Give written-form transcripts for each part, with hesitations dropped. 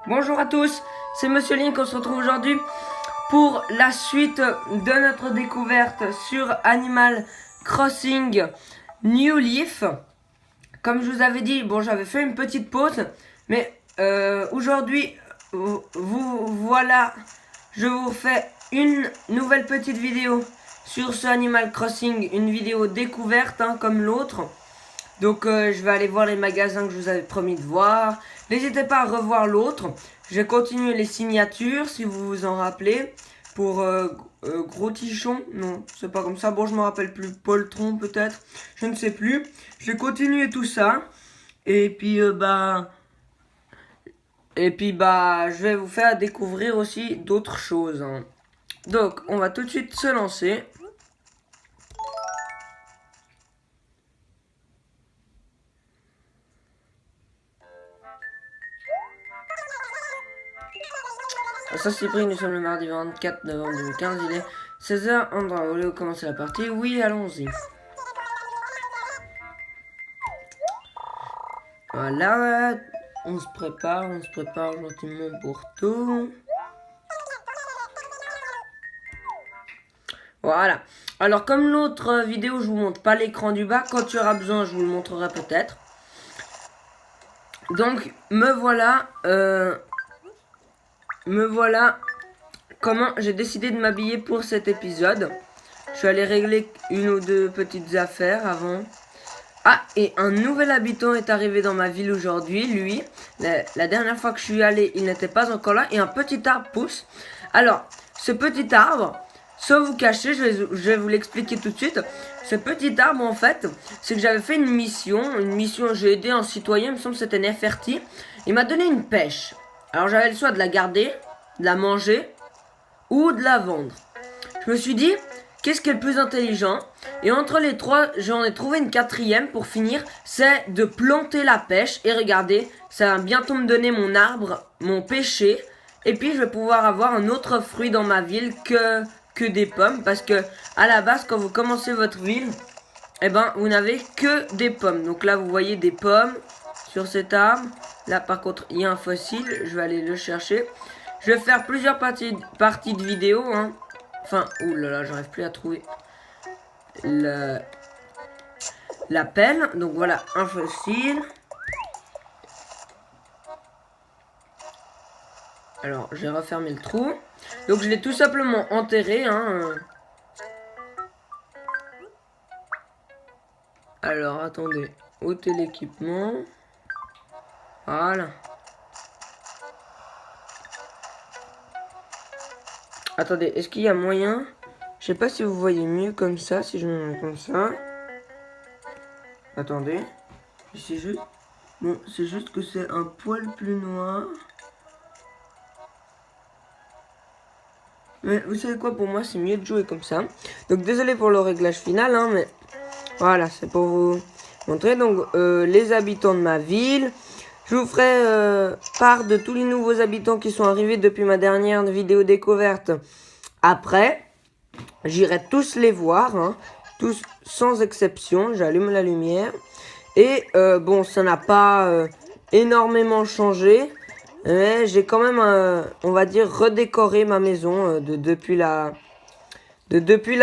Bonjour à tous, c'est Monsieur Link, on se retrouve aujourd'hui pour la suite de notre découverte sur Animal Crossing New Leaf. Comme je vous avais dit, bon, j'avais fait une petite pause, mais aujourd'hui, voilà, je vous refais une nouvelle petite vidéo sur ce Animal Crossing, une vidéo découverte comme l'autre. Donc je vais aller voir les magasins que je vous avais promis de voir. N'hésitez pas à revoir l'autre. Je vais continuer les signatures si vous vous en rappelez. Pour Gros Tichon, non, c'est pas comme ça. Bon, je me rappelle plus. Poltron peut-être, je ne sais plus. Je vais continuer tout ça. Et puis je vais vous faire découvrir aussi d'autres choses. Donc, on va tout de suite se lancer. Ça c'est pris, nous sommes le mardi 24 novembre 2015, il est 16h, Andra, voulez-vous commencer la partie? Oui, allons-y. Voilà, on se prépare gentiment pour tout. Voilà, alors comme l'autre vidéo, je vous montre pas l'écran du bas, quand tu auras besoin, je vous le montrerai peut-être. Donc, me voilà comment j'ai décidé de m'habiller pour cet épisode. Je suis allé régler une ou deux petites affaires avant. Ah, et un nouvel habitant est arrivé dans ma ville aujourd'hui. Lui, la dernière fois que je suis allé, il n'était pas encore là. Et un petit arbre pousse. Alors, ce petit arbre, sans vous cacher, je vais vous l'expliquer tout de suite. Ce petit arbre, en fait, c'est que j'avais fait une mission. J'ai aidé un citoyen, il me semble que c'était Neferti. Il m'a donné une pêche. Alors, j'avais le choix de la garder, de la manger ou de la vendre. Je me suis dit, qu'est-ce qui est le plus intelligent? Et entre les trois, j'en ai trouvé une quatrième pour finir, c'est de planter la pêche. Et regardez, ça va bientôt me donner mon arbre, mon pêcher. Et puis je vais pouvoir avoir un autre fruit dans ma ville que des pommes. Parce que à la base, quand vous commencez votre ville, eh ben, vous n'avez que des pommes. Donc là, vous voyez des pommes sur cet arbre. Là, par contre, il y a un fossile. Je vais aller le chercher. Je vais faire plusieurs parties de vidéo. Enfin, oulala, j'arrive plus à trouver la pelle. Donc voilà, un fossile. Alors, j'ai refermé le trou. Donc je l'ai tout simplement enterré. Alors, attendez. Ôter l'équipement. Voilà. Attendez, est-ce qu'il y a moyen? Je sais pas si vous voyez mieux comme ça, si je me mets comme ça. Attendez. C'est juste... Bon, c'est juste que c'est un poil plus noir. Mais vous savez quoi, pour moi, c'est mieux de jouer comme ça. Donc, désolé pour le réglage final, mais... Voilà, c'est pour vous montrer. Donc, les habitants de ma ville. Je vous ferai part de tous les nouveaux habitants qui sont arrivés depuis ma dernière vidéo découverte. Après, j'irai tous les voir, tous sans exception. J'allume la lumière. Et bon, ça n'a pas énormément changé. Mais j'ai quand même, on va dire, redécoré ma maison depuis la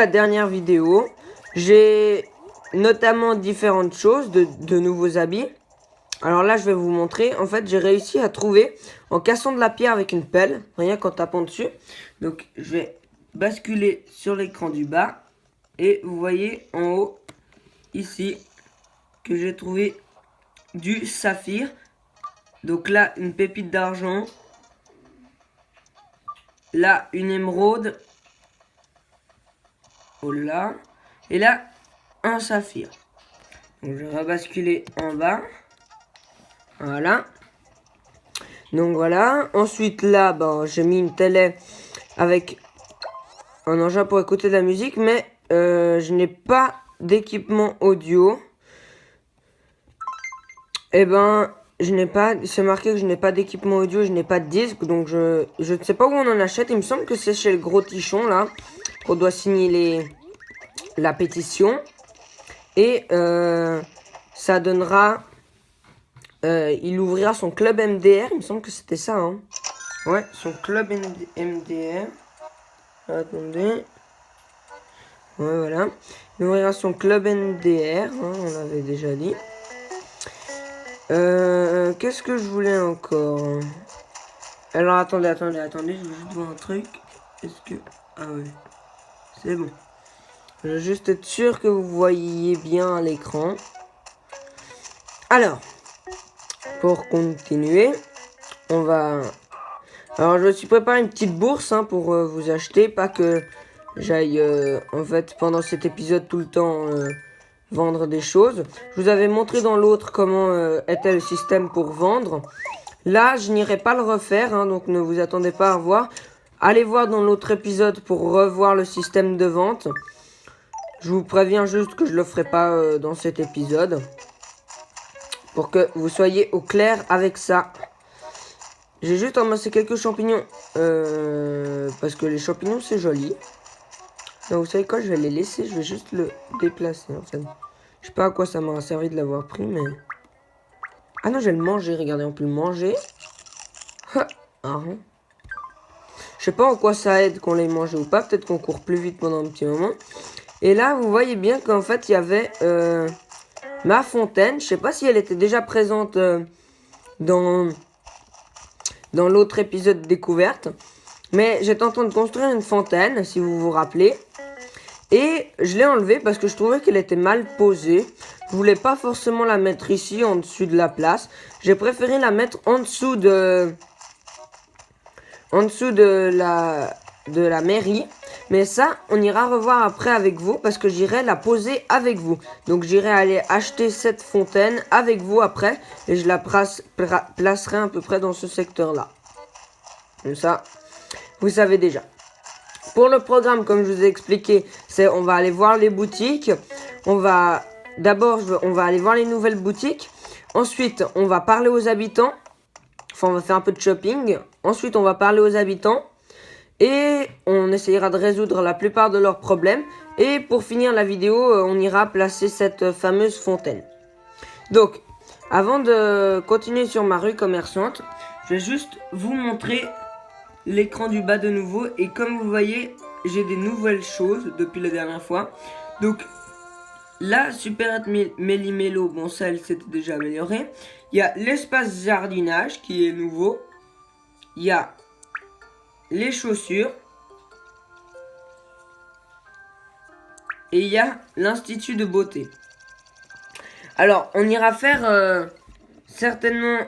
dernière vidéo. J'ai notamment différentes choses, de nouveaux habits. Alors là, je vais vous montrer. En fait, j'ai réussi à trouver, en cassant de la pierre avec une pelle, rien qu'en tapant dessus. Donc, je vais basculer sur l'écran du bas. Et vous voyez en haut, ici, que j'ai trouvé du saphir. Donc là, une pépite d'argent. Là, une émeraude. Oh là. Et là, un saphir. Donc, je vais rebasculer en bas. Voilà. Donc voilà. Ensuite là, j'ai mis une télé avec un engin pour écouter de la musique, mais je n'ai pas d'équipement audio. Eh ben, je n'ai pas. C'est marqué que je n'ai pas d'équipement audio, je n'ai pas de disque, donc je ne sais pas où on en achète. Il me semble que c'est chez le Gros Tichon là qu'on doit signer la pétition et ça donnera il ouvrira son club MDR. Il me semble que c'était ça, hein. Ouais, son club MDR. Attendez. Ouais, voilà. Il ouvrira son club MDR, hein, on l'avait déjà dit. Qu'est-ce que je voulais encore? Alors, attendez, je veux juste voir un truc. Est-ce que... Ah ouais, c'est bon. Je veux juste être sûr que vous voyez bien à l'écran. Alors, pour continuer, on va... Alors, je me suis préparé une petite bourse, hein, pour vous acheter. Pas que j'aille, en fait, pendant cet épisode tout le temps vendre des choses. Je vous avais montré dans l'autre comment était le système pour vendre. Là, je n'irai pas le refaire, hein, donc ne vous attendez pas à voir. Allez voir dans l'autre épisode pour revoir le système de vente. Je vous préviens juste que je le ferai pas dans cet épisode. Pour que vous soyez au clair avec ça. J'ai juste amassé quelques champignons. Parce que les champignons, c'est joli. Donc vous savez quoi, je vais les laisser. Je vais juste le déplacer, en fait. Je sais pas à quoi ça m'aura servi de l'avoir pris, mais... Ah non, je vais le manger. Regardez, on peut le manger. Ah. Je sais pas en quoi ça aide qu'on l'ait mangé ou pas. Peut-être qu'on court plus vite pendant un petit moment. Et là, vous voyez bien qu'en fait, il y avait ma fontaine. Je sais pas si elle était déjà présente dans l'autre épisode découverte. Mais j'étais en train de construire une fontaine, si vous vous rappelez. Et je l'ai enlevée parce que je trouvais qu'elle était mal posée. Je voulais pas forcément la mettre ici, en dessus de la place. J'ai préféré la mettre en dessous de la mairie. Mais ça, on ira revoir après avec vous parce que j'irai la poser avec vous. Donc j'irai aller acheter cette fontaine avec vous après. Et je la placerai à peu près dans ce secteur-là. Comme ça, vous savez déjà. Pour le programme, comme je vous ai expliqué, c'est on va aller voir les boutiques. D'abord, on va aller voir les nouvelles boutiques. Ensuite, on va parler aux habitants. Enfin, on va faire un peu de shopping. Ensuite, on va parler aux habitants. Et on essayera de résoudre la plupart de leurs problèmes. Et pour finir la vidéo, on ira placer cette fameuse fontaine. Donc, avant de continuer sur ma rue commerçante, je vais juste vous montrer l'écran du bas de nouveau. Et comme vous voyez, j'ai des nouvelles choses depuis la dernière fois. Donc, la Super Méli-Mélo, bon ça elle s'était déjà améliorée. Il y a l'espace jardinage qui est nouveau. Il y a les chaussures. Et il y a l'institut de beauté. Alors, on ira faire certainement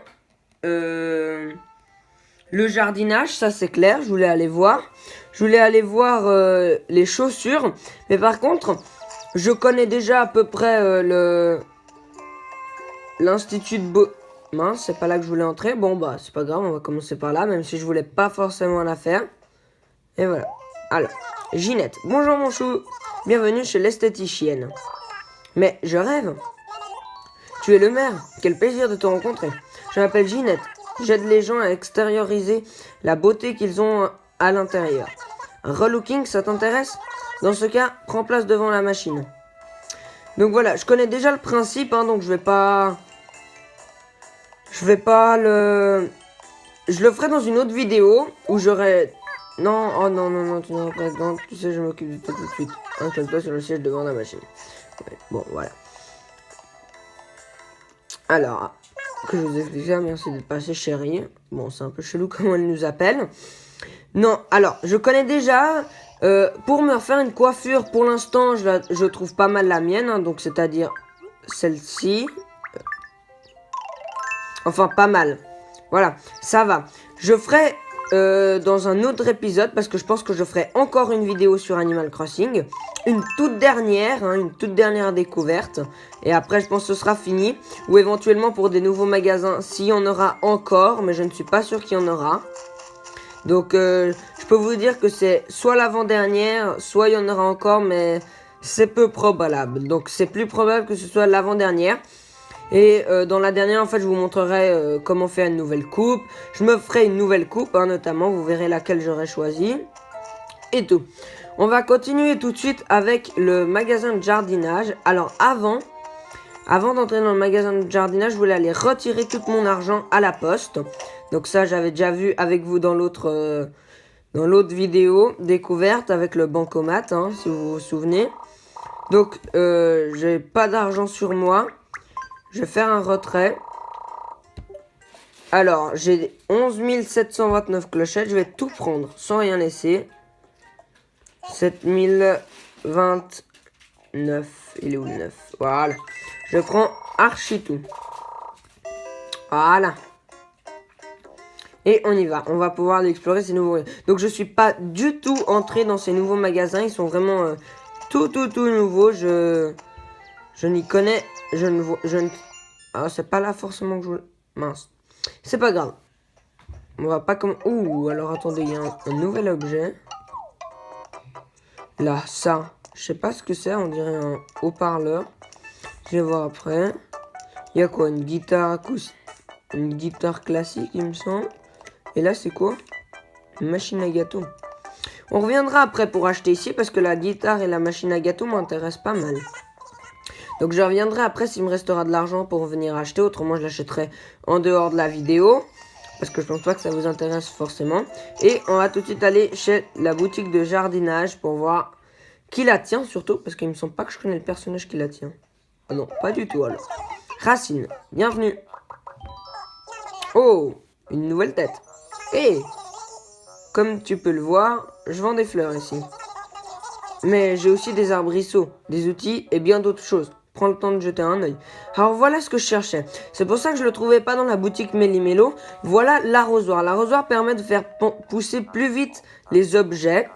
le jardinage, ça c'est clair, je voulais aller voir. Je voulais aller voir les chaussures. Mais par contre, je connais déjà à peu près l'institut de beauté. Mince, c'est pas là que je voulais entrer. Bon bah, c'est pas grave, on va commencer par là, même si je voulais pas forcément la faire. Et voilà. Alors, Ginette. Bonjour mon chou. Bienvenue chez l'esthéticienne. Mais je rêve. Tu es le maire. Quel plaisir de te rencontrer. Je m'appelle Ginette. J'aide les gens à extérioriser la beauté qu'ils ont à l'intérieur. Un relooking, ça t'intéresse? Dans ce cas, prends place devant la machine. Donc voilà, je connais déjà le principe, hein, donc je vais pas le... Je le ferai dans une autre vidéo où j'aurai... Non, oh non, tu n'auras pas dedans. Tu sais, je m'occupe de tout de suite. Installe-toi sur le siège devant la machine. Ouais, bon, voilà. Alors, que je vous explique ça, merci d'être passé, chérie. Bon, c'est un peu chelou comment elle nous appelle. Non, alors, je connais déjà... pour me refaire une coiffure, pour l'instant, je trouve pas mal la mienne, hein, donc c'est-à-dire celle-ci. Enfin, pas mal. Voilà, ça va. Je ferai dans un autre épisode, parce que je pense que je ferai encore une vidéo sur Animal Crossing. Une toute dernière, hein, une toute dernière découverte. Et après, je pense que ce sera fini. Ou éventuellement pour des nouveaux magasins, s'il y en aura encore, mais je ne suis pas sûr qu'il y en aura. Donc, je peux vous dire que c'est soit l'avant-dernière, soit il y en aura encore, mais c'est peu probable. Donc, c'est plus probable que ce soit l'avant-dernière. Et dans la dernière, en fait, je vous montrerai comment faire une nouvelle coupe. Je me ferai une nouvelle coupe, hein, notamment. Vous verrez laquelle j'aurai choisi. Et tout. On va continuer tout de suite avec le magasin de jardinage. Alors, avant, Avant d'entrer dans le magasin de jardinage, je voulais aller retirer tout mon argent à la poste. Donc ça, j'avais déjà vu avec vous dans l'autre vidéo découverte avec le bancomat, hein, si vous vous souvenez. Donc, j'ai pas d'argent sur moi. Je vais faire un retrait. Alors, j'ai 11 729 clochettes. Je vais tout prendre sans rien laisser. 7029. Il est où le 9? Voilà. Je prends archi tout. Voilà. Et on y va. On va pouvoir aller explorer ces nouveaux. Donc, je suis pas du tout entré dans ces nouveaux magasins. Ils sont vraiment tout nouveaux. Je n'y connais. Je ne vois. Ah, c'est pas là forcément que je. Mince. C'est pas grave. On va pas comme. Ouh, alors attendez, il y a un nouvel objet. Là, ça. Je sais pas ce que c'est, on dirait un haut-parleur. Je vais voir après. Il y a quoi? Une guitare acoustique. Une guitare classique, il me semble. Et là, c'est quoi? Une machine à gâteau. On reviendra après pour acheter ici parce que la guitare et la machine à gâteau m'intéressent pas mal. Donc je reviendrai après s'il me restera de l'argent pour venir acheter. Autrement, je l'achèterai en dehors de la vidéo. Parce que je pense pas que ça vous intéresse forcément. Et on va tout de suite aller chez la boutique de jardinage pour voir qui la tient surtout. Parce qu'il me semble pas que je connais le personnage qui la tient. Ah non, pas du tout alors. Racine, bienvenue. Oh, une nouvelle tête. Et comme tu peux le voir, je vends des fleurs ici. Mais j'ai aussi des arbrisseaux, des outils et bien d'autres choses. Prends le temps de jeter un œil. Alors voilà ce que je cherchais. C'est pour ça que je le trouvais pas dans la boutique Méli-Mélo. Voilà l'arrosoir. L'arrosoir permet de faire pousser plus vite les objets.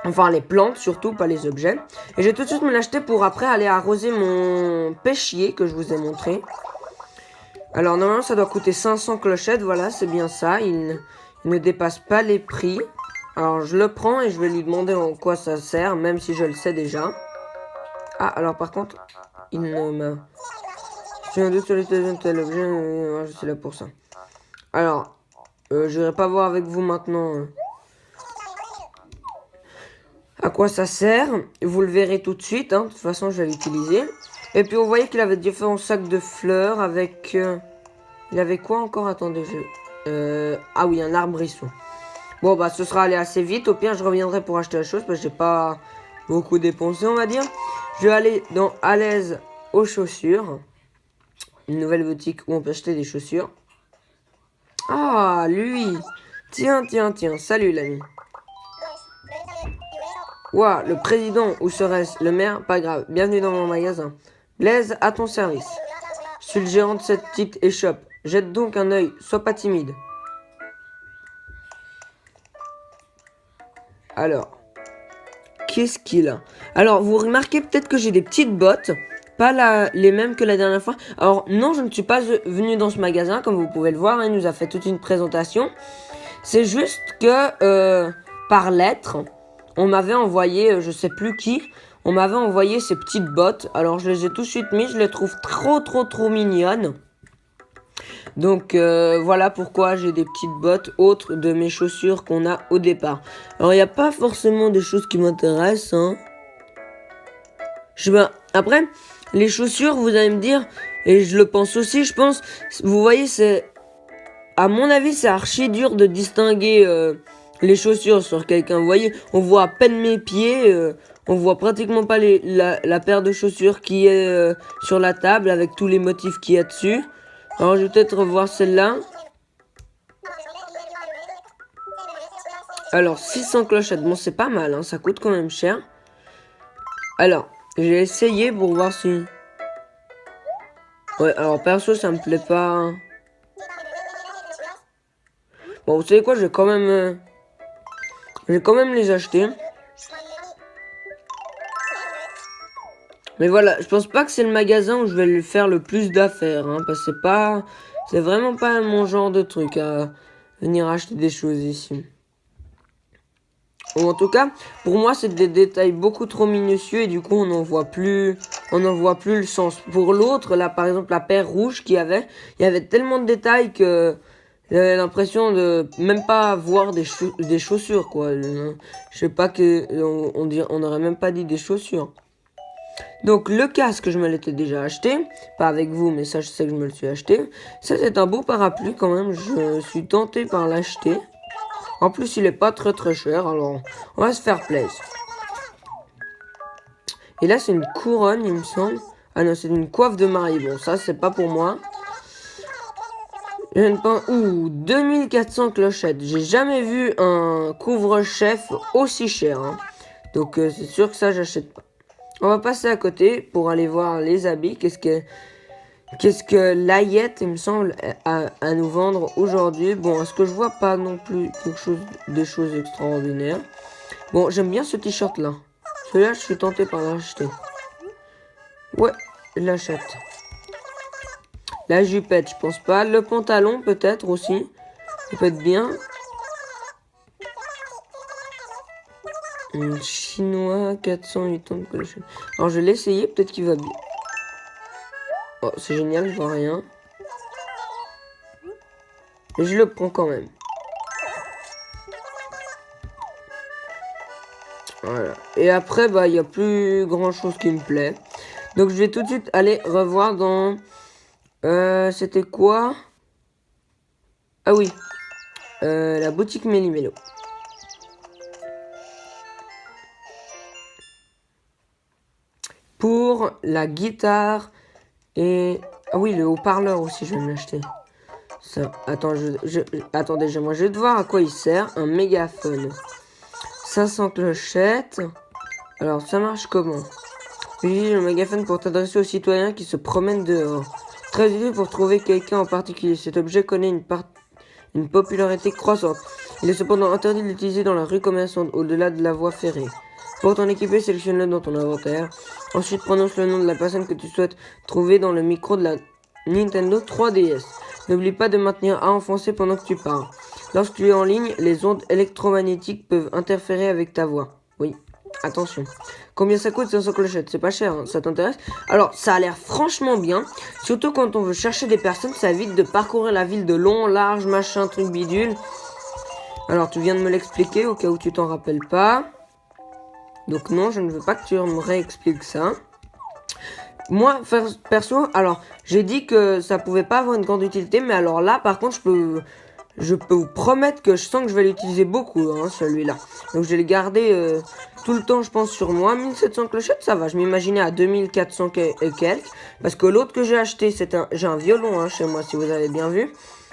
Enfin les plantes surtout, pas les objets. Et j'ai tout de suite me l'acheter pour après aller arroser mon pêchier que je vous ai montré. Alors normalement ça doit coûter 500 clochettes. Voilà, c'est bien ça. Il ne dépasse pas les prix. Alors je le prends et je vais lui demander en quoi ça sert, même si je le sais déjà. Ah, alors par contre, il ne m'a... J'ai un doute sur les tel objet, je suis là pour ça. Alors, je vais pas voir avec vous maintenant à quoi ça sert. Vous le verrez tout de suite, hein. De toute façon je vais l'utiliser. Et puis on voyait qu'il avait différents sacs de fleurs avec... il avait quoi encore? Attendez, ah oui, un arbrisseau. Bon, bah, ce sera allé assez vite. Au pire, je reviendrai pour acheter la chose parce que j'ai pas beaucoup dépensé, on va dire. Je vais aller dans À l'aise aux chaussures. Une nouvelle boutique où on peut acheter des chaussures. Ah, lui. Tiens. Salut, l'ami. Ouah, le président, ou serait-ce le maire? Pas grave. Bienvenue dans mon magasin. Blaise, à ton service. Je suis le gérant de cette petite échoppe. Jette donc un œil. Sois pas timide. Alors, qu'est-ce qu'il a? Alors, vous remarquez peut-être que j'ai des petites bottes, pas les mêmes que la dernière fois. Alors, non, je ne suis pas venu dans ce magasin, comme vous pouvez le voir, hein, il nous a fait toute une présentation. C'est juste que, par lettre, on m'avait envoyé, je sais plus qui, on m'avait envoyé ces petites bottes. Alors, je les ai tout de suite mis, je les trouve trop mignonnes. Donc voilà pourquoi j'ai des petites bottes autres de mes chaussures qu'on a au départ. Alors il n'y a pas forcément des choses qui m'intéressent, hein. Après, les chaussures, vous allez me dire, et je le pense aussi, je pense, vous voyez, à mon avis, c'est archi dur de distinguer les chaussures sur quelqu'un. Vous voyez, on voit à peine mes pieds, on voit pratiquement pas la paire de chaussures qui est sur la table avec tous les motifs qu'il y a dessus. Alors, je vais peut-être revoir celle-là. Alors, 600 clochettes. Bon, c'est pas mal, hein. Ça coûte quand même cher. Alors, j'ai essayé pour voir si... Ouais, alors, perso, ça me plaît pas. Bon, vous savez quoi, je vais quand même les acheter. Mais voilà, je pense pas que c'est le magasin où je vais faire le plus d'affaires, hein, parce que c'est vraiment pas mon genre de truc à venir acheter des choses ici. Ou en tout cas, pour moi, c'est des détails beaucoup trop minutieux et du coup, on n'en voit plus le sens. Pour l'autre, là, par exemple, la paire rouge il y avait tellement de détails que j'avais l'impression de même pas voir des chaussures, quoi. Je sais pas on n'aurait même pas dit des chaussures. Donc le casque, je me l'étais déjà acheté. Pas avec vous, mais ça, je sais que je me le suis acheté. Ça, c'est un beau parapluie quand même. Je suis tenté par l'acheter. En plus, il est pas très cher. Alors, on va se faire plaisir. Et là, c'est une couronne, il me semble. Ah non, c'est une coiffe de mariée. Bon, ça, c'est pas pour moi. Ouh, 2400 clochettes. J'ai jamais vu un couvre-chef aussi cher. Hein. Donc, c'est sûr que ça, j'achète pas. On va passer à côté pour aller voir les habits. Qu'est-ce que Layette, il me semble, à nous vendre aujourd'hui. Bon, est-ce que je vois pas non plus des choses extraordinaires. Bon, j'aime bien ce t-shirt-là. Celui-là, je suis tenté par l'acheter. Ouais, je l'achète. La jupette, je pense pas. Le pantalon, peut-être aussi. Ça peut être bien. Un chinois, 480 de clochette. Alors, je vais l'essayer. Peut-être qu'il va bien. Oh, c'est génial, je vois rien. Et je le prends quand même. Voilà. Et après, bah, il n'y a plus grand chose qui me plaît. Donc, je vais tout de suite aller revoir dans... c'était quoi? Ah oui. La boutique Méli-Mélo. Pour la guitare et... Ah oui, le haut-parleur aussi, je vais me l'acheter. Ça, attends, attendez, je vais te voir à quoi il sert. Un mégaphone. 500 clochettes. Alors, ça marche comment? Utilise le mégaphone pour t'adresser aux citoyens qui se promènent dehors. Très utile pour trouver quelqu'un en particulier. Cet objet connaît une popularité croissante. Il est cependant interdit de l'utiliser dans la rue commerçante au-delà de la voie ferrée. Pour t'en équiper, sélectionne-le dans ton inventaire. Ensuite, prononce le nom de la personne que tu souhaites trouver dans le micro de la Nintendo 3DS. N'oublie pas de maintenir A enfoncé pendant que tu parles. Lorsque tu es en ligne, les ondes électromagnétiques peuvent interférer avec ta voix. Oui, attention. Combien ça coûte 500 clochettes? C'est pas cher, hein. Ça t'intéresse? Alors, ça a l'air franchement bien. Surtout quand on veut chercher des personnes, ça évite de parcourir la ville de long, large, machin, truc bidule. Alors, tu viens de me l'expliquer au cas où tu t'en rappelles pas. Donc non, je ne veux pas que tu me réexpliques ça. Moi, perso, alors, j'ai dit que ça pouvait pas avoir une grande utilité, mais alors là, par contre, je peux vous promettre que je sens que je vais l'utiliser beaucoup, hein, celui-là. Donc, je vais le garder tout le temps, je pense, sur moi. 1700 clochettes, ça va. Je m'imaginais à 2400 et quelques. Parce que l'autre que j'ai acheté, j'ai un violon hein, chez moi, si vous avez bien vu.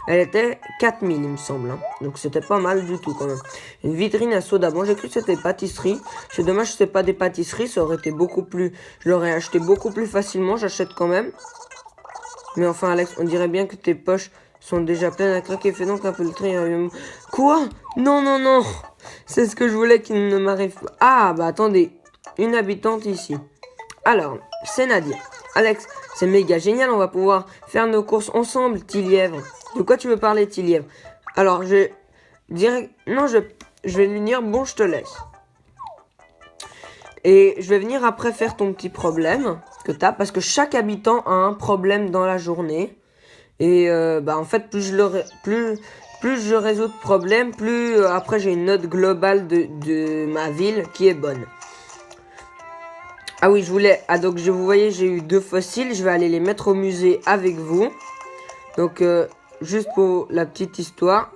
Elle était 4000, il me semble. Hein. Donc, c'était pas mal du tout, quand même. Une vitrine à soda. Bon, j'ai cru que c'était pâtisserie. C'est dommage que c'est pas des pâtisseries. Ça aurait été beaucoup plus... Je l'aurais acheté beaucoup plus facilement. J'achète quand même. Mais enfin, Alex, on dirait bien que tes poches sont déjà pleines à craquer. Fais donc un peu le tri. Quoi? Non, non, non. C'est ce que je voulais qu'il ne m'arrive pas. Ah, bah attendez. Une habitante ici. Alors, c'est Nadia. Alex, c'est méga génial. On va pouvoir faire nos courses ensemble, Tilièvre. De quoi tu veux parler, Tilièvre? Alors, je vais lui dire, bon, je te laisse. Et je vais venir après faire ton petit problème que t'as. Parce que chaque habitant a un problème dans la journée. Et bah en fait, plus je résous de problèmes, plus après j'ai une note globale de ma ville qui est bonne. Ah oui, donc vous voyez, j'ai eu 2 fossiles. Je vais aller les mettre au musée avec vous. Donc, juste pour la petite histoire.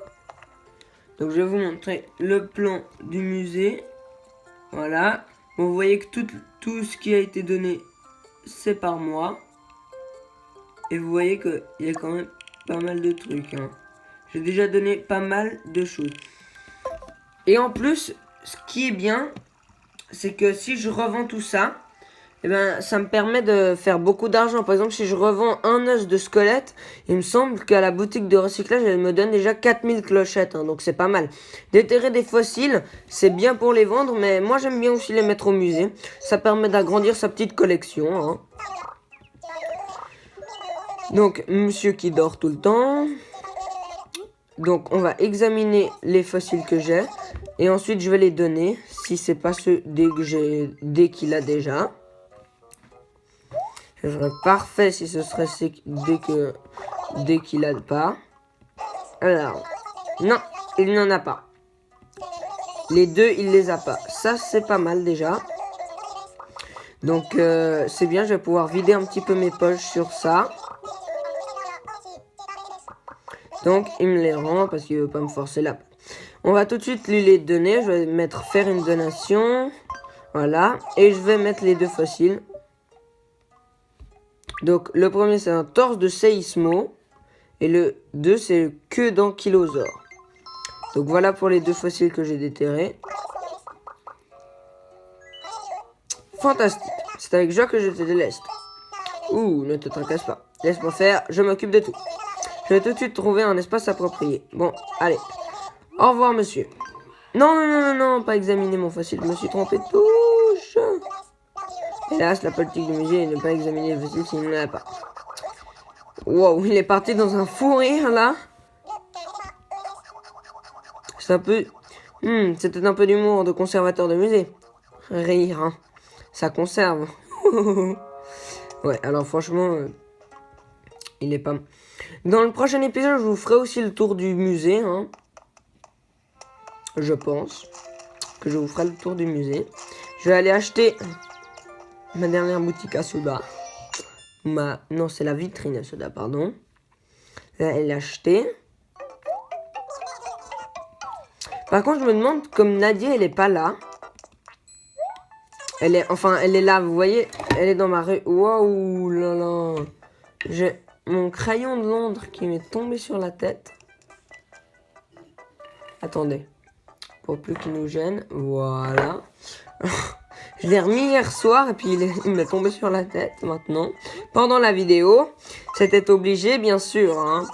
Donc, je vais vous montrer le plan du musée. Voilà. Bon, vous voyez que tout ce qui a été donné, c'est par moi. Et vous voyez qu'il y a quand même pas mal de trucs. Hein. J'ai déjà donné pas mal de choses. Et en plus, ce qui est bien, c'est que si je revends tout ça, eh ben, ça me permet de faire beaucoup d'argent. Par exemple, si je revends un os de squelette, il me semble qu'à la boutique de recyclage, elle me donne déjà 4000 clochettes. Hein, donc c'est pas mal. Déterrer des fossiles, c'est bien pour les vendre, mais moi j'aime bien aussi les mettre au musée. Ça permet d'agrandir sa petite collection. Hein. Donc, monsieur qui dort tout le temps. Donc, on va examiner les fossiles que j'ai. Et ensuite, je vais les donner. Si c'est pas ceux dès qu'il a déjà. Ce serait parfait si ce serait dès qu'il a pas. Alors, non, il n'en a pas. Les deux, il les a pas. Ça, c'est pas mal déjà. Donc c'est bien, je vais pouvoir vider un petit peu mes poches sur ça. Donc il me les rend parce qu'il veut pas me forcer là. On va tout de suite lui les donner. Je vais mettre faire une donation. Voilà. Et je vais mettre les 2 fossiles. Donc le premier c'est un torse de Seismo. Et le 2 c'est queue d'ankylosaure. Donc voilà pour les 2 fossiles que j'ai déterrés. Fantastique. C'est avec joie que je te déleste. Ouh, ne te tracasse pas. Laisse-moi faire, je m'occupe de tout. Je vais tout de suite trouver un espace approprié. Bon, allez. Au revoir, monsieur. Non, non, non, non, non, pas examiner mon fossile. Je me suis trompé de touche. Hélas, la politique du musée est de ne pas examiner le fossile s'il n'en a pas. Wow, il est parti dans un fou rire, là. C'est un peu... c'était un peu d'humour de conservateur de musée. Rire, hein. Ça conserve. Ouais, alors franchement, il est pas... Dans le prochain épisode, je vous ferai aussi le tour du musée, hein. Je pense que je vous ferai le tour du musée. Je vais aller acheter ma dernière boutique à soda. Non, c'est la vitrine à soda, pardon. Je vais aller l'acheter. Par contre, je me demande, comme Nadia, elle est pas là. Elle est là, vous voyez. Elle est dans ma rue. Waouh là là. J'ai mon crayon de Londres qui m'est tombé sur la tête. Attendez. Pour plus qu'il nous gêne. Voilà. Je l'ai remis hier soir et puis il m'est tombé sur la tête maintenant. Pendant la vidéo. C'était obligé, bien sûr. Hein.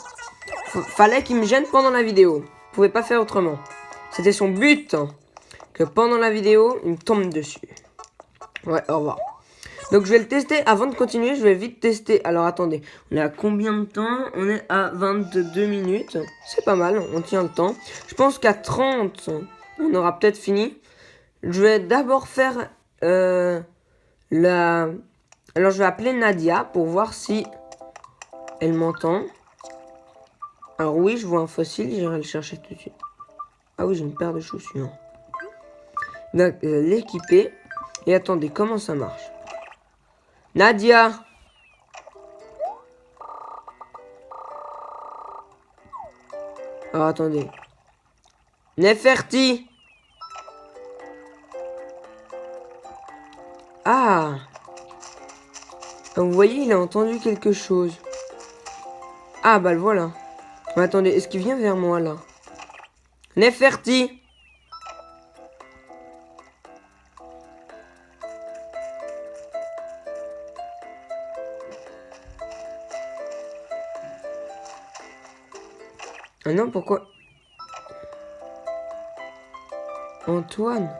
Fallait qu'il me gêne pendant la vidéo. Vous pouvez pas faire autrement. C'était son but. Que pendant la vidéo, il me tombe dessus. Ouais, au revoir. Donc je vais le tester. Avant de continuer, je vais vite tester. Alors attendez, on est à combien de temps? On est à 22 minutes. C'est pas mal, on tient le temps. Je pense qu'à 30, on aura peut-être fini. Je vais d'abord faire Alors je vais appeler Nadia pour voir si elle m'entend. Alors oui, je vois un fossile, j'irai le chercher tout de suite. Ah oui, j'ai une paire de chaussures. Donc l'équiper. Et attendez, comment ça marche? Nadia! Alors attendez. Neferti! Ah! Vous voyez, il a entendu quelque chose. Ah bah le voilà. Mais attendez, est-ce qu'il vient vers moi là? Neferti! Ah non, pourquoi? Antoine.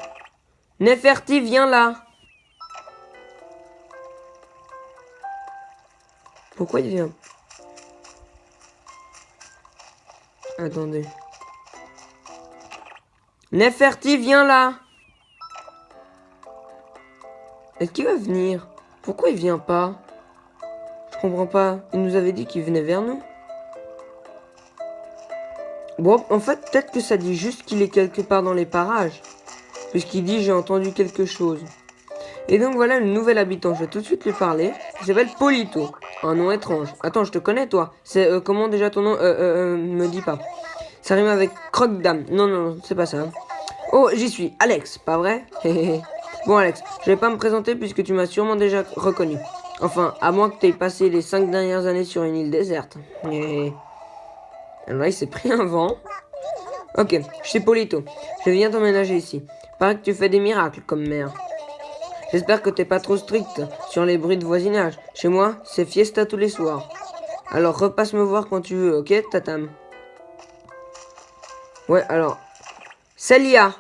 Neferti, viens là. Pourquoi il vient? Attendez. Neferti, viens là. Est-ce qu'il va venir? Pourquoi il vient pas? Je comprends pas. Il nous avait dit qu'il venait vers nous. Bon, en fait, peut-être que ça dit juste qu'il est quelque part dans les parages. Puisqu'il dit j'ai entendu quelque chose. Et donc voilà le nouvel habitant. Je vais tout de suite lui parler. Il s'appelle Polito. Un nom étrange. Attends, je te connais toi. C'est comment déjà ton nom? Me dis pas. Ça rime avec croque-dame. Non, non, c'est pas ça. Oh, j'y suis. Alex, pas vrai? Bon Alex, je vais pas me présenter puisque tu m'as sûrement déjà reconnu. Enfin, à moins que tu aies passé les 5 dernières années sur une île déserte. Alors là, il s'est pris un vent. Ok, je suis Polito. Je viens d'emménager ici. Paraît que tu fais des miracles comme mère. J'espère que t'es pas trop strict sur les bruits de voisinage. Chez moi, c'est fiesta tous les soirs. Alors repasse me voir quand tu veux, ok, tatam? Ouais, alors... Célia!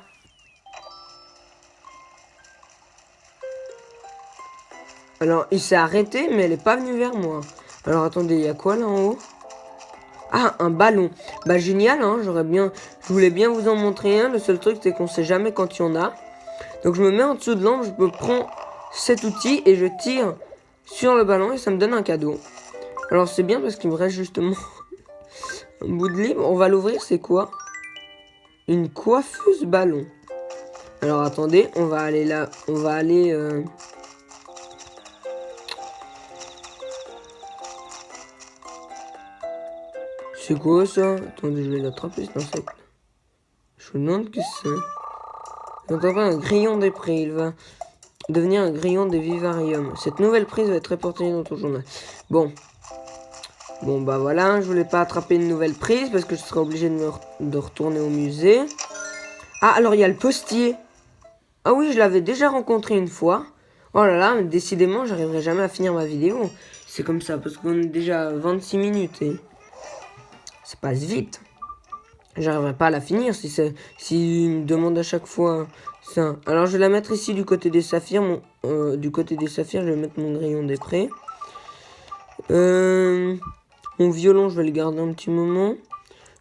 Alors, il s'est arrêté, mais elle est pas venue vers moi. Alors, attendez, il y a quoi là en haut? Ah, un ballon. Bah, génial, hein, je voulais bien vous en montrer un. Le seul truc, c'est qu'on sait jamais quand il y en a. Donc, je me mets en dessous de l'ombre, je me prends cet outil et je tire sur le ballon et ça me donne un cadeau. Alors, c'est bien parce qu'il me reste justement un bout de libre. On va l'ouvrir, c'est quoi? Une coiffeuse ballon. Alors, attendez, on va aller là. On va aller... C'est quoi ça? Attendez, je vais l'attraper cet insecte. Je me demande que c'est. J'entends pas un grillon des prix. Il va devenir un grillon des vivariums. Cette nouvelle prise va être reportée dans ton journal. Bon. Bon bah voilà, je voulais pas attraper une nouvelle prise parce que je serais obligé de retourner au musée. Ah, alors il y a le postier. Ah oui, je l'avais déjà rencontré une fois. Oh là là, mais décidément, j'arriverai jamais à finir ma vidéo. C'est comme ça, parce qu'on est déjà à 26 minutes et ça passe vite. J'arriverai pas à la finir si il me demande à chaque fois ça. Alors je vais la mettre ici du côté des saphirs. Du côté des saphirs, je vais mettre mon grillon des prés. Mon violon, je vais le garder un petit moment.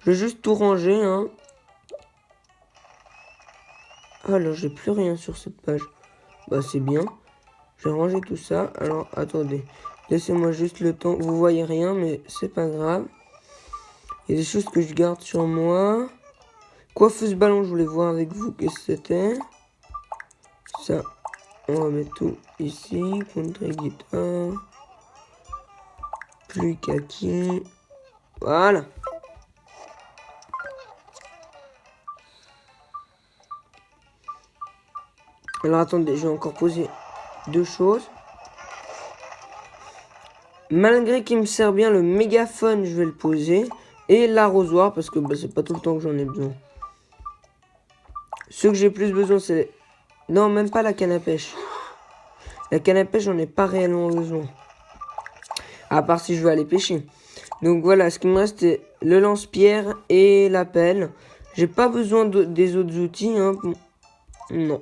Je vais juste tout ranger, hein. Ah là, j'ai plus rien sur cette page. Bah c'est bien. J'ai rangé tout ça. Alors attendez. Laissez-moi juste le temps. Vous voyez rien, mais c'est pas grave. Il y a des choses que je garde sur moi. Coiffeuse ballon, je voulais voir avec vous qu'est-ce que c'était. Ça, on va mettre tout ici. Contre-guitare. Plus kaki. Voilà. Alors attendez, je vais encore poser deux choses. Malgré qu'il me sert bien le mégaphone, je vais le poser. Et l'arrosoir, parce que bah, c'est pas tout le temps que j'en ai besoin. Ce que j'ai plus besoin, c'est... Non, même pas la canne à pêche. La canne à pêche, j'en ai pas réellement besoin. À part si je veux aller pêcher. Donc voilà, ce qui me reste, c'est le lance-pierre et la pelle. J'ai pas besoin des autres outils. Hein. Non.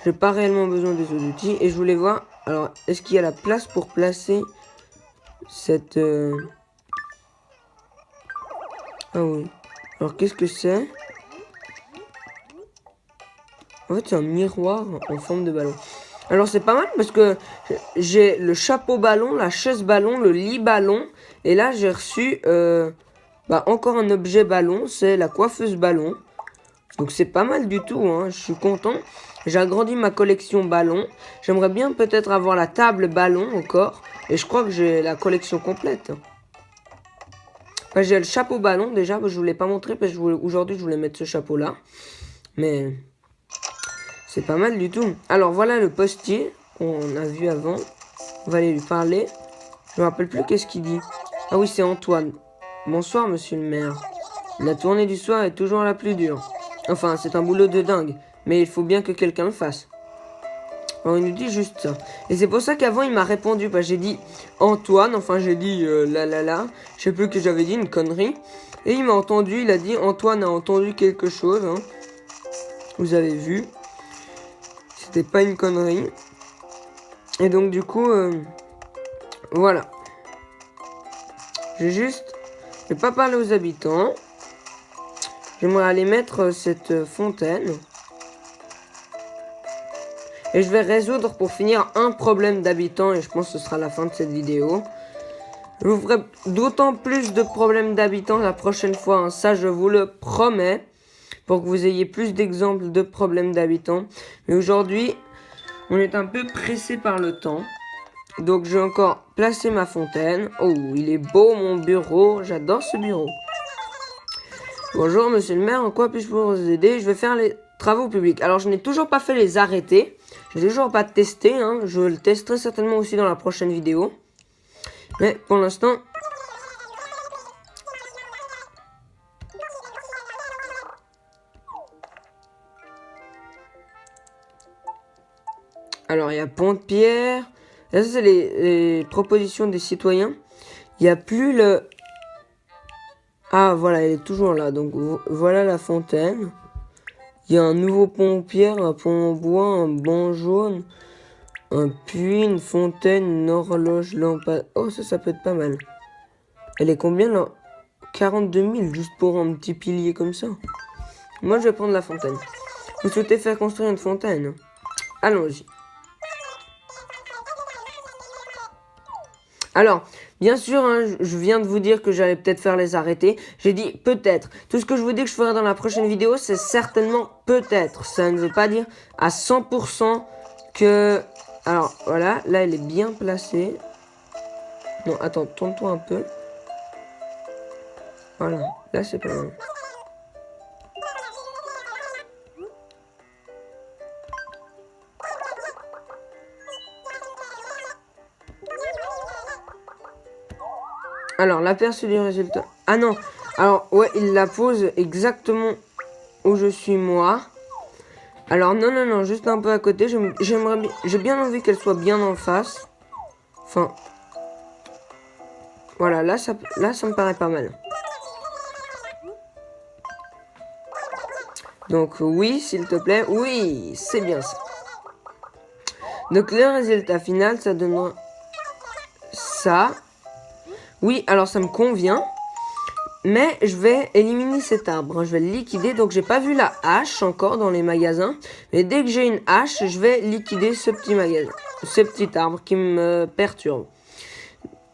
J'ai pas réellement besoin des autres outils. Et je voulais voir... Alors, est-ce qu'il y a la place pour placer cette... Ah oui. Alors, qu'est-ce que c'est? En fait, c'est un miroir en forme de ballon. Alors, c'est pas mal parce que j'ai le chapeau ballon, la chaise ballon, le lit ballon. Et là, j'ai reçu encore un objet ballon. C'est la coiffeuse ballon. Donc, c'est pas mal du tout. Hein. Je suis content. J'ai agrandi ma collection ballon. J'aimerais bien peut-être avoir la table ballon encore. Et je crois que j'ai la collection complète. Enfin, j'ai le chapeau ballon déjà. Je vous l'ai pas montré parce que aujourd'hui, je voulais mettre ce chapeau-là. Mais... c'est pas mal du tout. Alors voilà le postier qu'on a vu avant. On va aller lui parler. Je me rappelle plus qu'est-ce qu'il dit. Ah oui, c'est Antoine. Bonsoir, monsieur le maire. La tournée du soir est toujours la plus dure. Enfin, c'est un boulot de dingue. Mais il faut bien que quelqu'un le fasse. Alors il nous dit juste ça. Et c'est pour ça qu'avant il m'a répondu. Bah, j'ai dit Antoine. Enfin j'ai dit Je sais plus que j'avais dit une connerie. Et il m'a entendu. Il a dit Antoine a entendu quelque chose. Hein. Vous avez vu. C'était pas une connerie. Et donc du coup, voilà. Je vais pas parler aux habitants. J'aimerais aller mettre cette fontaine. Et je vais résoudre pour finir un problème d'habitants. Et je pense que ce sera la fin de cette vidéo. Je vous ferai d'autant plus de problèmes d'habitants la prochaine fois. Hein. Ça, je vous le promets. Pour que vous ayez plus d'exemples de problèmes d'habitants. Mais aujourd'hui... on est un peu pressé par le temps. Donc je vais encore placer ma fontaine. Oh, il est beau mon bureau. J'adore ce bureau. Bonjour monsieur le maire, en quoi puis-je vous aider? Je vais faire les travaux publics. Alors je n'ai toujours pas fait les arrêtés. Je n'ai toujours pas testé. Hein. Je le testerai certainement aussi dans la prochaine vidéo. Mais pour l'instant... alors, il y a Pont de Pierre. Là, ça, c'est les propositions des citoyens. Il n'y a plus le... ah, voilà, elle est toujours là. Donc, voilà la fontaine. Il y a un nouveau pont en pierre, un pont en bois, un banc jaune, un puits, une fontaine, une horloge, lampade. Oh, ça peut être pas mal. Elle est combien, là? 42 000, juste pour un petit pilier comme ça. Moi, je vais prendre la fontaine. Vous souhaitez faire construire une fontaine? Allons-y. Alors, bien sûr, hein, je viens de vous dire que j'allais peut-être faire les arrêtés. J'ai dit peut-être. Tout ce que je vous dis que je ferai dans la prochaine vidéo, c'est certainement peut-être. Ça ne veut pas dire à 100% que... alors, voilà. Là, elle est bien placée. Non, attends, tourne-toi un peu. Voilà, là c'est pas mal. Alors, l'aperçu du résultat. Ah non. Alors, ouais, il la pose exactement où je suis moi. Alors, non, juste un peu à côté. J'aimerais bien... J'ai bien envie qu'elle soit bien en face. Enfin... Voilà, là, ça me paraît pas mal. Donc, oui, s'il te plaît. Oui, c'est bien ça. Donc, le résultat final, ça donnera ça. Oui, alors ça me convient. Mais je vais éliminer cet arbre. Je vais le liquider. Donc, j'ai pas vu la hache encore dans les magasins. Mais dès que j'ai une hache, je vais liquider ce petit magasin. Ce petit arbre qui me perturbe.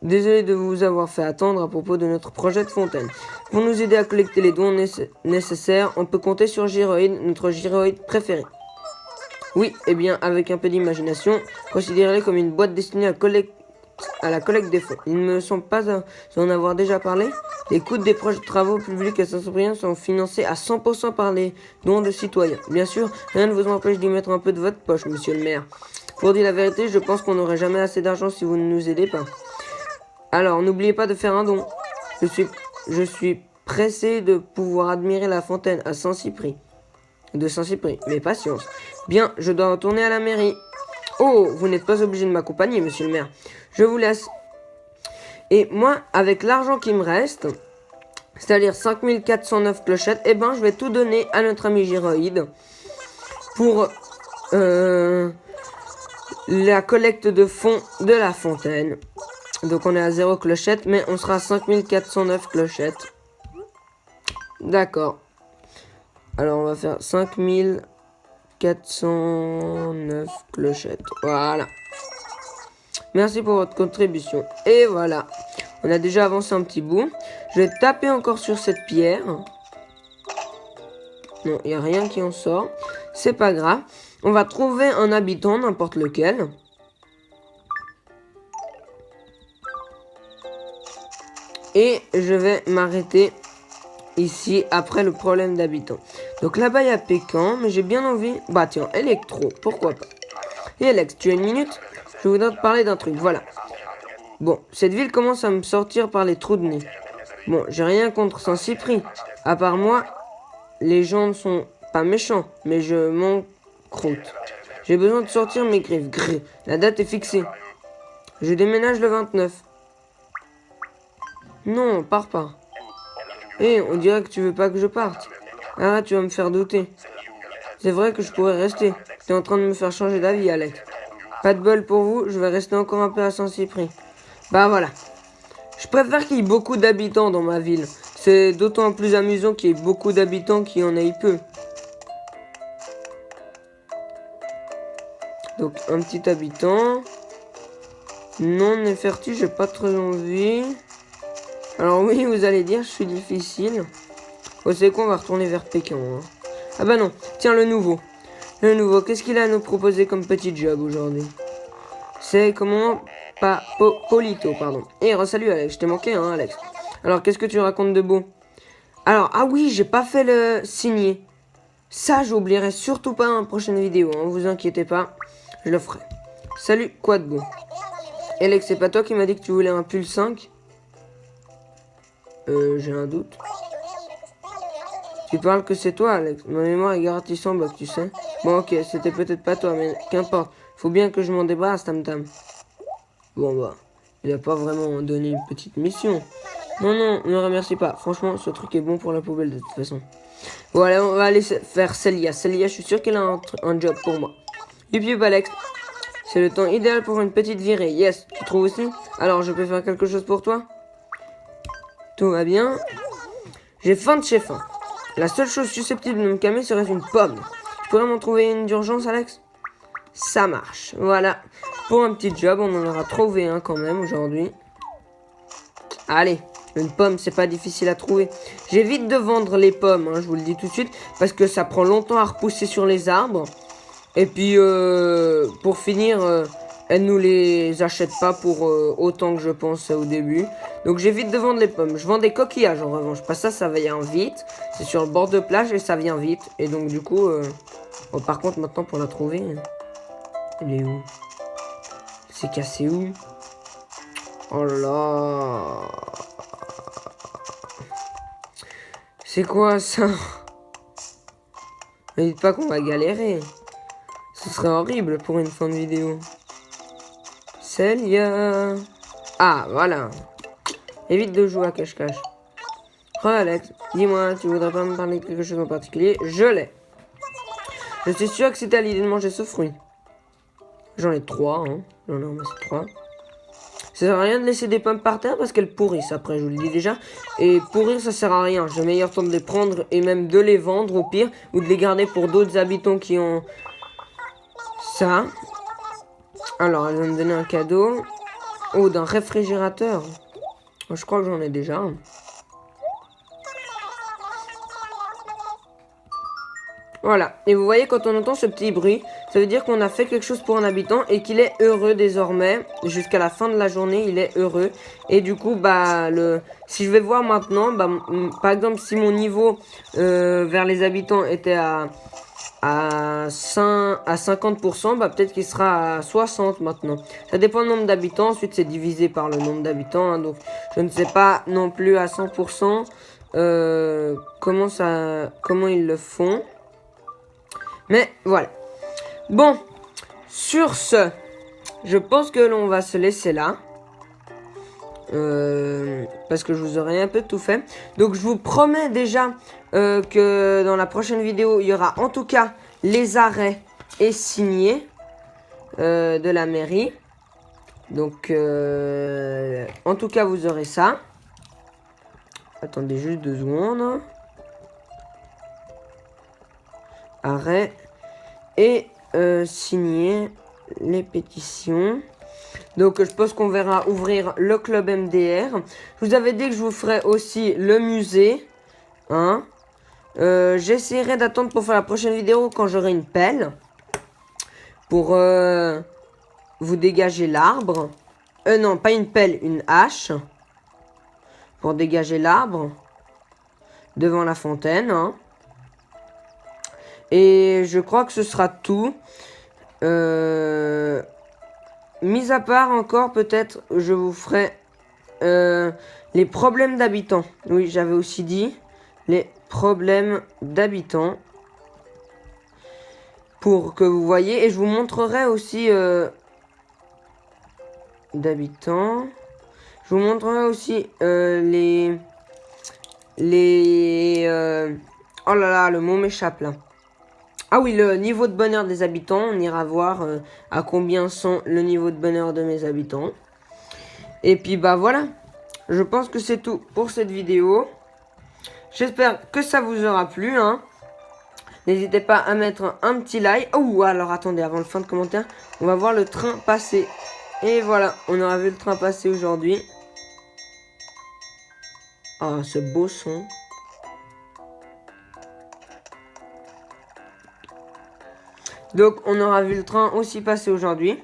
Désolé de vous avoir fait attendre à propos de notre projet de fontaine. Pour nous aider à collecter les dons nécessaires, on peut compter sur Gyroïde, notre gyroïde préféré. Oui, eh bien, avec un peu d'imagination, considérez-les comme une boîte destinée à la collecte des fonds. Ils ne me semble pas en avoir déjà parlé. Les coûts des projets de travaux publics à Saint-Cyprien sont financés à 100% par les dons de citoyens. Bien sûr, rien ne vous empêche d'y mettre un peu de votre poche, monsieur le maire. Pour dire la vérité, je pense qu'on n'aurait jamais assez d'argent si vous ne nous aidez pas. Alors, n'oubliez pas de faire un don. Je suis pressé de pouvoir admirer la fontaine à Saint-Cyprien. De Saint-Cyprien, mais patience. Bien, je dois retourner à la mairie. Oh, vous n'êtes pas obligé de m'accompagner, monsieur le maire. Je vous laisse. Et moi, avec l'argent qui me reste, c'est-à-dire 5409 clochettes, eh ben, je vais tout donner à notre ami Gyroïde pour la collecte de fonds de la fontaine. Donc on est à 0 clochette, mais on sera à 5409 clochettes. D'accord. Alors on va faire 5409 clochettes. Voilà. Merci pour votre contribution. Et voilà. On a déjà avancé un petit bout. Je vais taper encore sur cette pierre. Non, il n'y a rien qui en sort. C'est pas grave. On va trouver un habitant, n'importe lequel. Et je vais m'arrêter ici après le problème d'habitants. Donc là-bas, il y a Pécan, mais j'ai bien envie... Bah tiens, Electro, pourquoi pas. Et Alex, tu as une minute? Je voudrais te parler d'un truc, voilà. Bon, cette ville commence à me sortir par les trous de nez. Bon, j'ai rien contre Saint-Cyprien. À part moi, les gens ne sont pas méchants, mais je m'en croûte. J'ai besoin de sortir mes griffes. Grrr. La date est fixée. Je déménage le 29. Non, pars pas. Hé, on dirait que tu veux pas que je parte. Ah, tu vas me faire douter. C'est vrai que je pourrais rester. T'es en train de me faire changer d'avis, Alex. Pas de bol pour vous, je vais rester encore un peu à Saint-Cyprien. Bah voilà. Je préfère qu'il y ait beaucoup d'habitants dans ma ville. C'est d'autant plus amusant qu'il y ait beaucoup d'habitants qu'il y en ait peu. Donc un petit habitant. Non, Neferti, j'ai pas très envie. Alors oui, vous allez dire, je suis difficile. Oh, c'est quoi, on va retourner vers Pékin. Hein. Ah bah non, tiens, le nouveau. Le nouveau, qu'est-ce qu'il a à nous proposer comme petit job aujourd'hui? C'est comment... Pas... Polito, pardon. Et salut Alex, je t'ai manqué, hein, Alex. Alors, qu'est-ce que tu racontes de beau? Alors, ah oui, j'ai pas fait le signer. Ça, j'oublierai surtout pas dans la prochaine vidéo, hein, vous inquiétez pas. Je le ferai. Salut, quoi de beau? Alex, c'est pas toi qui m'as dit que tu voulais un pull 5? J'ai un doute. Tu parles que c'est toi, Alex. Ma mémoire est garantissante, bah, tu sais. Bon, ok, c'était peut-être pas toi, mais qu'importe. Faut bien que je m'en débarrasse, Tam Tam. Bon, bah, il a pas vraiment donné une petite mission. Non, ne remercie pas. Franchement, ce truc est bon pour la poubelle, de toute façon. Bon, allez, on va aller faire Célia. Célia, je suis sûr qu'elle a un job pour moi. Yup, Alex. C'est le temps idéal pour une petite virée. Yes, tu trouves aussi? Alors, je peux faire quelque chose pour toi? Tout va bien. J'ai faim de chez faim. La seule chose susceptible de me calmer serait une pomme. Tu pourrais m'en trouver une d'urgence, Alex? Ça marche. Voilà. Pour un petit job, on en aura trouvé un quand même aujourd'hui. Allez, une pomme, c'est pas difficile à trouver. J'évite de vendre les pommes, hein, je vous le dis tout de suite, parce que ça prend longtemps à repousser sur les arbres. Et puis, pour finir, elle nous les achète pas pour autant que je pense au début. Donc j'évite de vendre les pommes. Je vends des coquillages en revanche. Parce que ça vient vite. C'est sur le bord de plage et ça vient vite. Et donc du coup... Bon, par contre maintenant pour la trouver... Elle est où? C'est cassé où? Oh là là. C'est quoi ça? Ne dites pas qu'on va galérer. Ce serait horrible pour une fin de vidéo. Célia. Ah, voilà. Évite de jouer à cache-cache. Alex, dis-moi, tu voudrais pas me parler de quelque chose en particulier? Je l'ai. Je suis sûr que c'était à l'idée de manger ce fruit. J'en ai 3, hein. J'en ai ramassé 3. Ça sert à rien de laisser des pommes par terre parce qu'elles pourrissent après, je vous le dis déjà. Et pourrir, ça sert à rien. J'ai meilleur temps de les prendre et même de les vendre au pire. Ou de les garder pour d'autres habitants qui ont ça. Alors, elle va me donner un cadeau. Oh, d'un réfrigérateur. Je crois que j'en ai déjà un. Voilà. Et vous voyez, quand on entend ce petit bruit, ça veut dire qu'on a fait quelque chose pour un habitant et qu'il est heureux désormais. Jusqu'à la fin de la journée, il est heureux. Et du coup, bah, si je vais voir maintenant, bah, par exemple, si mon niveau vers les habitants était à 50%, bah, peut-être qu'il sera à 60 maintenant. Ça dépend du nombre d'habitants. Ensuite, c'est divisé par le nombre d'habitants. Hein, donc, je ne sais pas non plus à 100% comment ils le font. Mais voilà. Bon, sur ce, je pense que l'on va se laisser là. Parce que je vous aurai un peu tout fait. Donc je vous promets déjà que dans la prochaine vidéo, il y aura en tout cas les arrêts et signés de la mairie. Donc en tout cas, vous aurez ça. Attendez juste 2 secondes. Arrêt et signer les pétitions. Donc je pense qu'on verra ouvrir le club MDR. Je vous avais dit que je vous ferai aussi le musée. Hein. J'essaierai d'attendre pour faire la prochaine vidéo quand j'aurai une pelle. Pour vous dégager l'arbre. Non, pas une pelle, une hache. Pour dégager l'arbre. Devant la fontaine. Hein. Et je crois que ce sera tout. Mis à part encore, peut-être, je vous ferai les problèmes d'habitants. Oui, j'avais aussi dit les problèmes d'habitants. Pour que vous voyez. Et je vous montrerai aussi d'habitants. Je vous montrerai aussi oh là là, le mot m'échappe là. Ah oui, le niveau de bonheur des habitants. On ira voir à combien sont le niveau de bonheur de mes habitants. Et puis bah voilà. Je pense que c'est tout pour cette vidéo. J'espère que ça vous aura plu. Hein. N'hésitez pas à mettre un petit like. Oh, alors attendez, avant le fin de commentaire, on va voir le train passer. Et voilà, on aura vu le train passer aujourd'hui. Ah, ce beau son. Donc, on aura vu le train aussi passer aujourd'hui.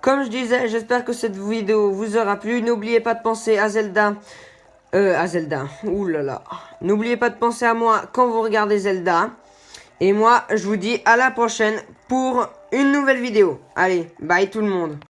Comme je disais, j'espère que cette vidéo vous aura plu. N'oubliez pas de penser à Zelda. Ouh là là. N'oubliez pas de penser à moi quand vous regardez Zelda. Et moi, je vous dis à la prochaine pour une nouvelle vidéo. Allez, bye tout le monde.